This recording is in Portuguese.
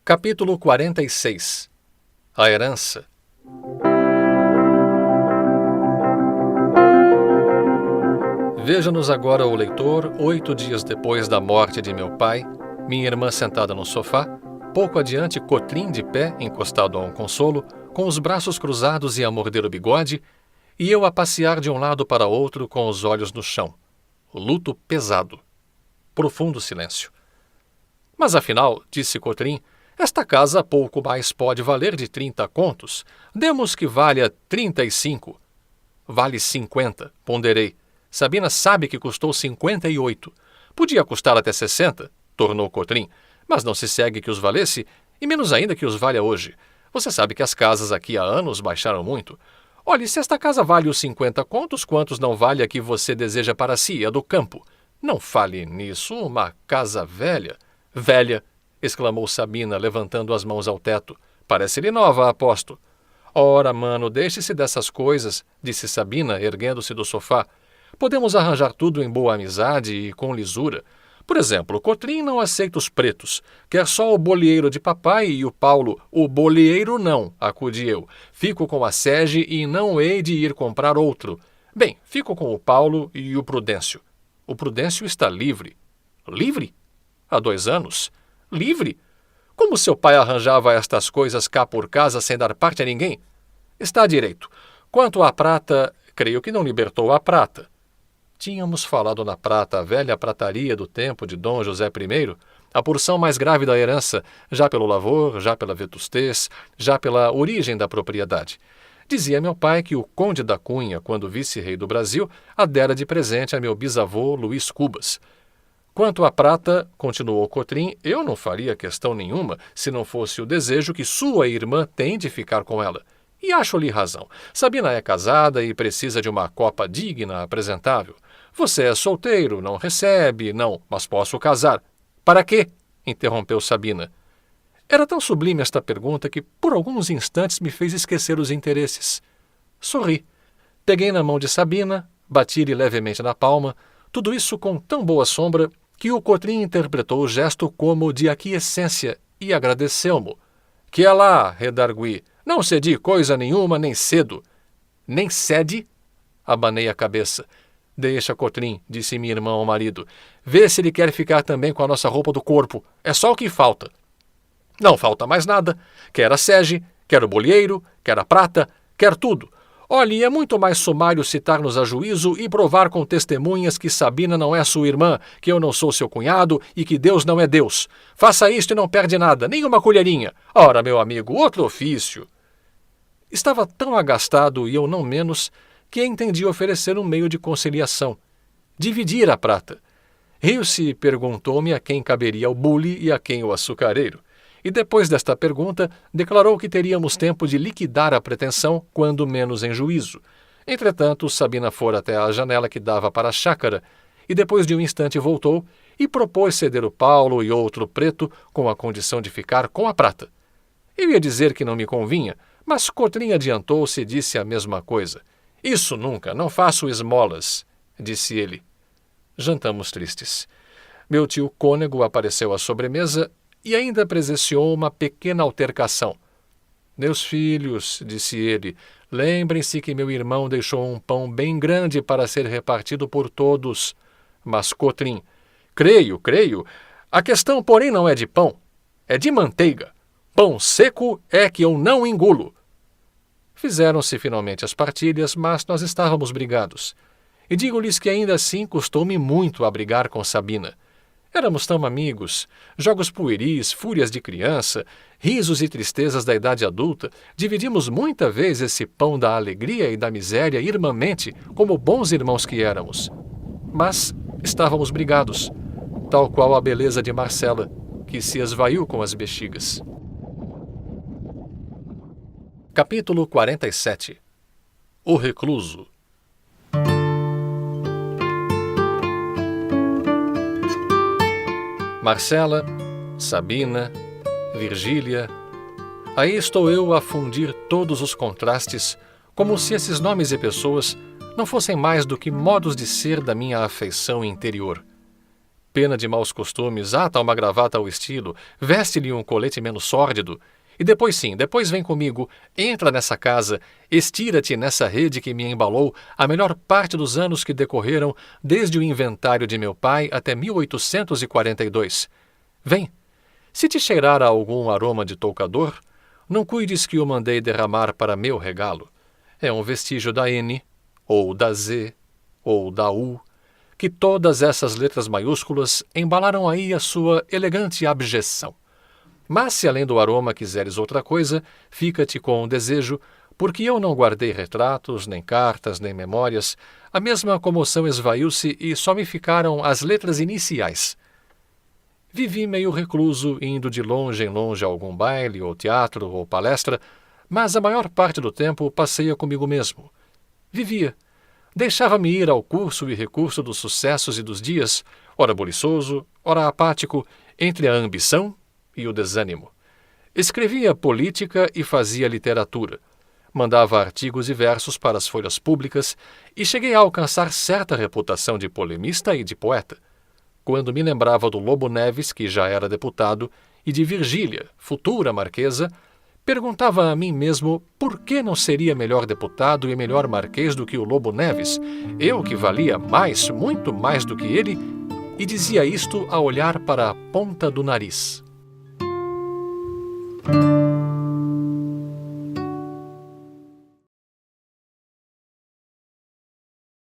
Capítulo 46. A herança. Veja-nos agora, o leitor, 8 dias depois da morte de meu pai, minha irmã sentada no sofá, pouco adiante Cotrim de pé, encostado a um consolo, com os braços cruzados e a morder o bigode, e eu a passear de um lado para outro com os olhos no chão. Luto pesado. Profundo silêncio. Mas afinal, disse Cotrim, esta casa pouco mais pode valer de 30 contos. Demos que valha 35. Vale 50, ponderei. Sabina sabe que custou 58. Podia custar até 60, tornou Cotrim, mas não se segue que os valesse, e menos ainda que os valha hoje. Você sabe que as casas aqui há anos baixaram muito. Olhe, se esta casa vale os 50 contos, quantos não vale a que você deseja para si, a do campo? Não fale nisso, uma casa velha. Velha, exclamou Sabina, levantando as mãos ao teto. Parece-lhe nova, aposto. Ora, mano, deixe-se dessas coisas, disse Sabina, erguendo-se do sofá. Podemos arranjar tudo em boa amizade e com lisura. Por exemplo, o Cotrim não aceita os pretos. Quer só o bolieiro de papai e o Paulo. O bolieiro não, acudi eu. Fico com a Sege e não hei de ir comprar outro. Bem, fico com o Paulo e o Prudêncio. O Prudêncio está livre. Livre? Há 2 anos? Livre? Como seu pai arranjava estas coisas cá por casa sem dar parte a ninguém? Está direito. Quanto à prata, creio que não libertou a prata. Tínhamos falado na prata, a velha prataria do tempo de Dom José I, a porção mais grave da herança, já pelo lavor, já pela vetustez, já pela origem da propriedade. Dizia meu pai que o Conde da Cunha, quando vice-rei do Brasil, a dera de presente a meu bisavô Luís Cubas. Quanto à prata, continuou Cotrim, eu não faria questão nenhuma se não fosse o desejo que sua irmã tem de ficar com ela. E acho-lhe razão. Sabina é casada e precisa de uma copa digna, apresentável. Você é solteiro, não recebe, não, mas posso casar. Para quê? Interrompeu Sabina. Era tão sublime esta pergunta que por alguns instantes me fez esquecer os interesses. Sorri. Peguei na mão de Sabina, bati-lhe levemente na palma, tudo isso com tão boa sombra que o Cotrim interpretou o gesto como de aquiescência e agradeceu-mo. Que é lá, redargui, não cedi coisa nenhuma nem cedo. Nem cede? Abanei a cabeça. Deixa, Cotrim, disse minha irmã ao marido. Vê se ele quer ficar também com a nossa roupa do corpo. É só o que falta. Não falta mais nada. Quer a sege, quer o bolieiro, quer a prata, quer tudo. Olhe, é muito mais sumário citar-nos a juízo e provar com testemunhas que Sabina não é sua irmã, que eu não sou seu cunhado e que Deus não é Deus. Faça isto e não perde nada, nem uma colherinha. Ora, meu amigo, outro ofício. Estava tão agastado, e eu não menos, que entendi oferecer um meio de conciliação. Dividir a prata. Riu-se e perguntou-me a quem caberia o bule e a quem o açucareiro. E depois desta pergunta, declarou que teríamos tempo de liquidar a pretensão, quando menos em juízo. Entretanto, Sabina fora até a janela que dava para a chácara, e depois de um instante voltou e propôs ceder o Paulo e outro preto com a condição de ficar com a prata. Eu ia dizer que não me convinha, mas Cotrim adiantou-se e disse a mesma coisa. Isso nunca, não faço esmolas, disse ele. Jantamos tristes. Meu tio cônego apareceu à sobremesa e ainda presenciou uma pequena altercação. Meus filhos, disse ele, lembrem-se que meu irmão deixou um pão bem grande para ser repartido por todos. Mas Cotrim, creio, a questão, porém, não é de pão, é de manteiga. Pão seco é que eu não engulo. Fizeram-se finalmente as partilhas, mas nós estávamos brigados. E digo-lhes que ainda assim custou-me muito a brigar com Sabina. Éramos tão amigos, jogos pueris, fúrias de criança, risos e tristezas da idade adulta, dividimos muita vez esse pão da alegria e da miséria irmãmente, como bons irmãos que éramos. Mas estávamos brigados, tal qual a beleza de Marcela, que se esvaiu com as bexigas. Capítulo 47. O recluso. Marcela, Sabina, Virgília. Aí estou eu a fundir todos os contrastes, como se esses nomes e pessoas não fossem mais do que modos de ser da minha afeição interior. pena de maus costumes, ata uma gravata ao estilo, veste-lhe um colete menos sórdido, e depois sim, depois vem comigo, entra nessa casa, estira-te nessa rede que me embalou a melhor parte dos anos que decorreram desde o inventário de meu pai até 1842. Vem. Se te cheirar a algum aroma de toucador, não cuides que o mandei derramar para meu regalo. É um vestígio da N, ou da Z, ou da U, que todas essas letras maiúsculas embalaram aí a sua elegante abjeção. Mas se além do aroma quiseres outra coisa, fica-te com o desejo, porque eu não guardei retratos, nem cartas, nem memórias, a mesma comoção esvaiu-se e só me ficaram as letras iniciais. Vivi meio recluso, indo de longe em longe a algum baile, ou teatro, ou palestra, mas a maior parte do tempo passeia comigo mesmo. Vivia. Deixava-me ir ao curso e recurso dos sucessos e dos dias, ora boliçoso, ora apático, entre a ambição e o desânimo. Escrevia política e fazia literatura. Mandava artigos e versos para as folhas públicas e cheguei a alcançar certa reputação de polemista e de poeta. Quando me lembrava do Lobo Neves, que já era deputado, e de Virgília, futura marquesa, perguntava a mim mesmo por que não seria melhor deputado e melhor marquês do que o Lobo Neves, eu que valia mais, muito mais do que ele, e dizia isto a olhar para a ponta do nariz.